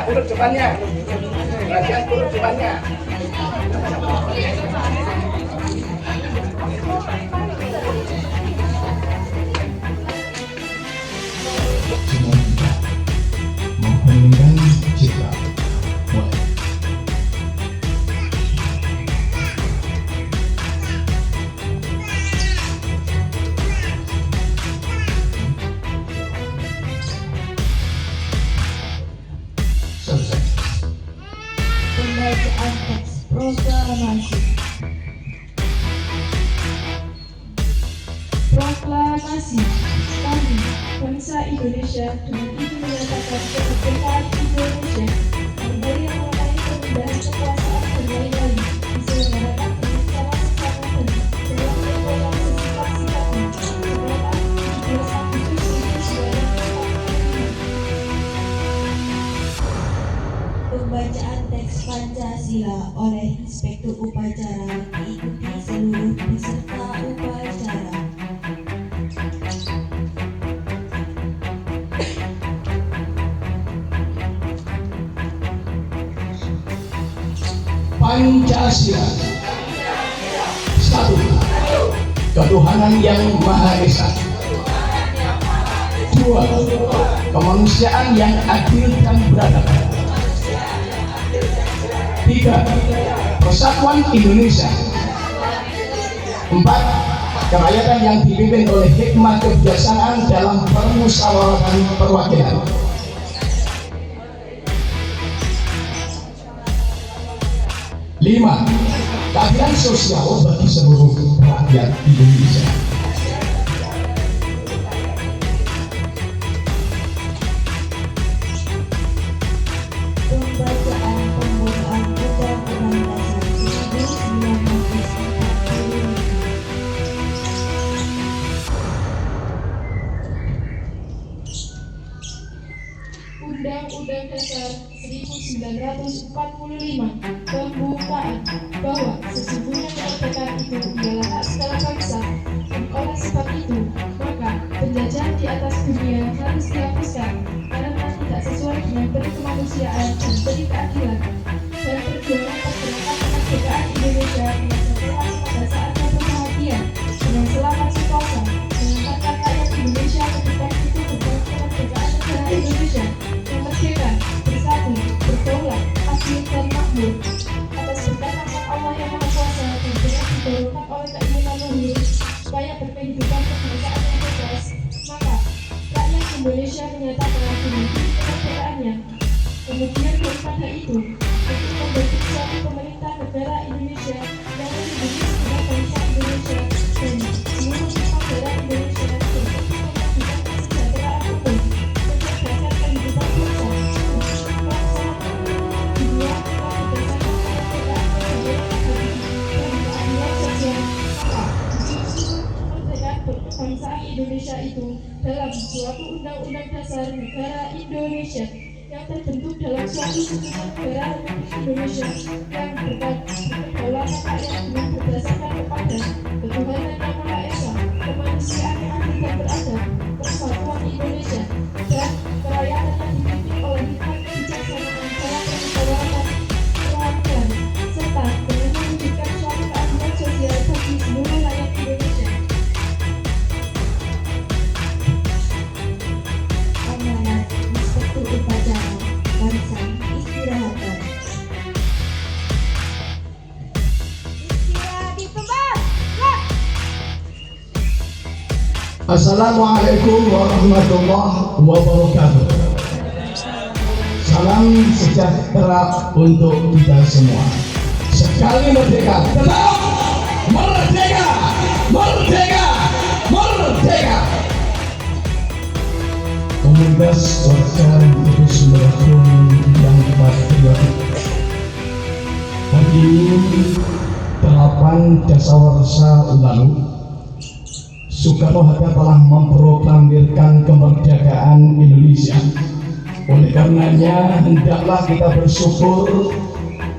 urut depannya. Perhatian urut depannya. Mengheningkan citra. Pembacaan teks proklamasi. Proklamasi. Kami, bangsa Indonesia, dengan ini menyatakan kemerdekaan Indonesia memberi yang mengenai pemindahan kekuasaan berlari-lari diselenggarakan secara seksama dan dalam tempo yang sesingkat-singkatnya setelah 17 Agustus 1945. Pembacaan teks Pancasila oleh Inspektur Upacara diikuti seluruh peserta upacara. Pancasila. Satu, ketuhanan yang Maha Esa. Dua, kemanusiaan yang adil dan beradab. Tiga, persatuan Indonesia. Empat, kerakyatan yang dipimpin oleh hikmah kebijaksanaan dalam permusyawaratan perwakilan. Lima, keadilan sosial bagi seluruh rakyat Indonesia. Pembacaan pembukaan Undang-Undang Dasar 1945. Undang-Undang Dasar 1945 pembukaan bahwa sesungguhnya kemerdekaan itu ialah hak segala bangsa, dan oleh sebab itu maka penjajahan di atas dunia harus dihapuskan karena tidak sesuai dengan peri kemanusiaan dan peri keadilan, dan perjuangan pergerakan kemerdekaan Indonesia telah pada saatnya berbahagia dengan selamat sentosa mengantarkan rakyat Indonesia ke depan itu dengan kemerdekaan negara Indonesia yang merdeka, bersatu, berdaulat, adil dan makmur atas berkat rahmat Allah yang Maha Kuasa dan dengan didorongkan oleh keinginan luhur supaya berkehidupan kebangsaan yang bebas, maka rakyat Indonesia menyatakan dengan kemerdekaannya. Kemudian daripada itu, untuk membentuk suatu pemerintah negara Indonesia yang melindungi segenap bangsa Indonesia dan seluruh negara Indonesia untuk memajukan kesejahteraan umum, mencerdaskan kehidupan bangsa, dunia berdasarkan kemerdekaan dan keadilan sosial. Maka disusun kemerdekaan kebangsaan Indonesia itu dalam suatu undang-undang dasar negara Indonesia yang terbentuk dalam suatu susunan negara Republik Indonesia yang berkedaulatan rakyat dengan berdasarkan kepada ketuhanan yang Maha Esa, kemanusiaan yang adil dan beradab, persatuan Indonesia, dan kerakyatan yang dipimpin oleh hikmat kebijaksanaan dalam permusyawaratan perwakilan, serta dengan mewujudkan suatu keadilan sosial bagi seluruh rakyat Indonesia. Amanat Inspektur Upacara Barisan Istirahat. Istirahat di tempat. Assalamualaikum warahmatullahi wabarakatuh. Salam sejahtera untuk kita semua. Sekali merdeka, tetap merdeka, merdeka, merdeka. Komunitas warga Bismillahirrahmanirrahim yang patriotik. Hari ini 8 Dasawarsa lalu, Soekarno-Hatta telah memproklamirkan kemerdekaan Indonesia. Oleh karenanya, hendaklah kita bersyukur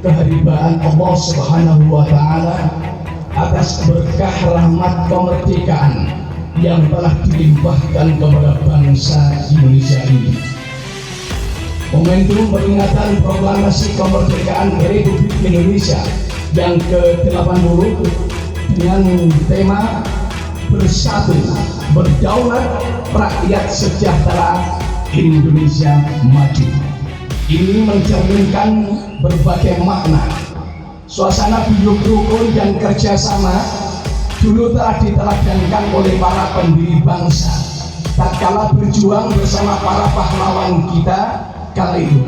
kehadiran Allah Subhanahu wa Ta'ala atas berkah rahmat kemerdekaan yang telah dilimpahkan kepada bangsa Indonesia ini. Momentum peringatan proklamasi kemerdekaan Republik Indonesia yang ke-80 dengan tema Bersatu, Berdaulat, Rakyat Sejahtera, Indonesia Maju. Ini mencerminkan berbagai makna. Suasana guyub rukun dan kerjasama dulu telah diteladankan oleh para pendiri bangsa tatkala berjuang bersama para pahlawan kita kala itu.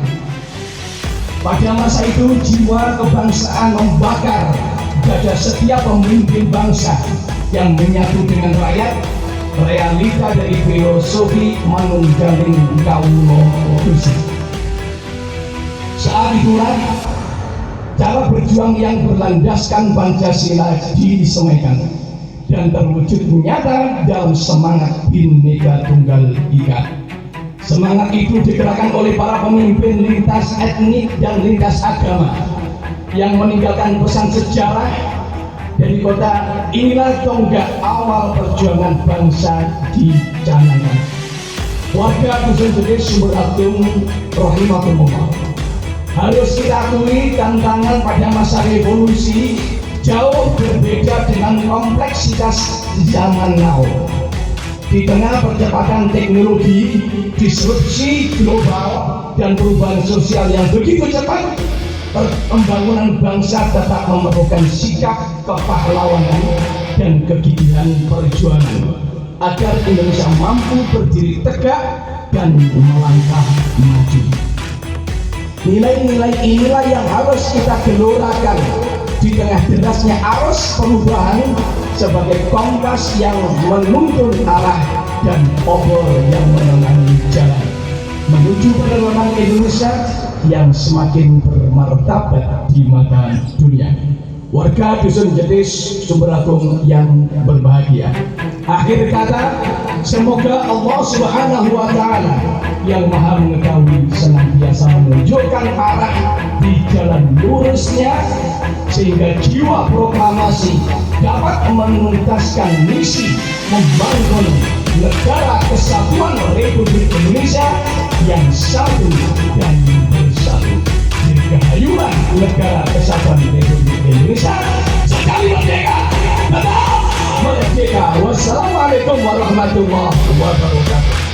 Pada masa itu jiwa kebangsaan membakar dada setiap pemimpin bangsa yang menyatu dengan rakyat, realita dari filosofi manunggaling kawula Gusti. Saat itulah cara berjuang yang berlandaskan Pancasila disemaikan dan terwujud nyata dalam semangat Bhinneka Tunggal Ika. Semangat itu digerakkan oleh para pemimpin lintas etnik dan lintas agama yang meninggalkan pesan sejarah dari kota inilah tonggak awal perjuangan bangsa dicanangkan. Warga Dusun Jetis Sumber Agung rahimakumullah, harus kita akui tantangan pada masa revolusi jauh berbeda dengan kompleksitas zaman now. Di tengah percepatan teknologi, disrupsi global, dan perubahan sosial yang begitu cepat, pembangunan bangsa tetap memerlukan sikap kepahlawanan dan kegigihan perjuangan agar Indonesia mampu berdiri tegak dan melangkah maju. Nilai-nilai inilah yang harus kita gelorakan di tengah derasnya arus perubahan sebagai kompas yang menuntun arah dan obor yang menerangi jalan menuju peradaban Indonesia yang semakin bermartabat di mata dunia. Warga Dusun Jetis Sumber Agung yang berbahagia, akhir kata, semoga Allah Subhanahu wa Ta'ala yang Maha Mengetahui senantiasa menunjukkan arah di jalan lurusnya sehingga jiwa proklamasi dapat menuntaskan misi membangun negara kesatuan Republik Indonesia yang satu dan bersatu. Dirgahayuan negara kesatuan Republik Indonesia sekali merdeka, tetap merdeka. Wassalamualaikum warahmatullahi wabarakatuh.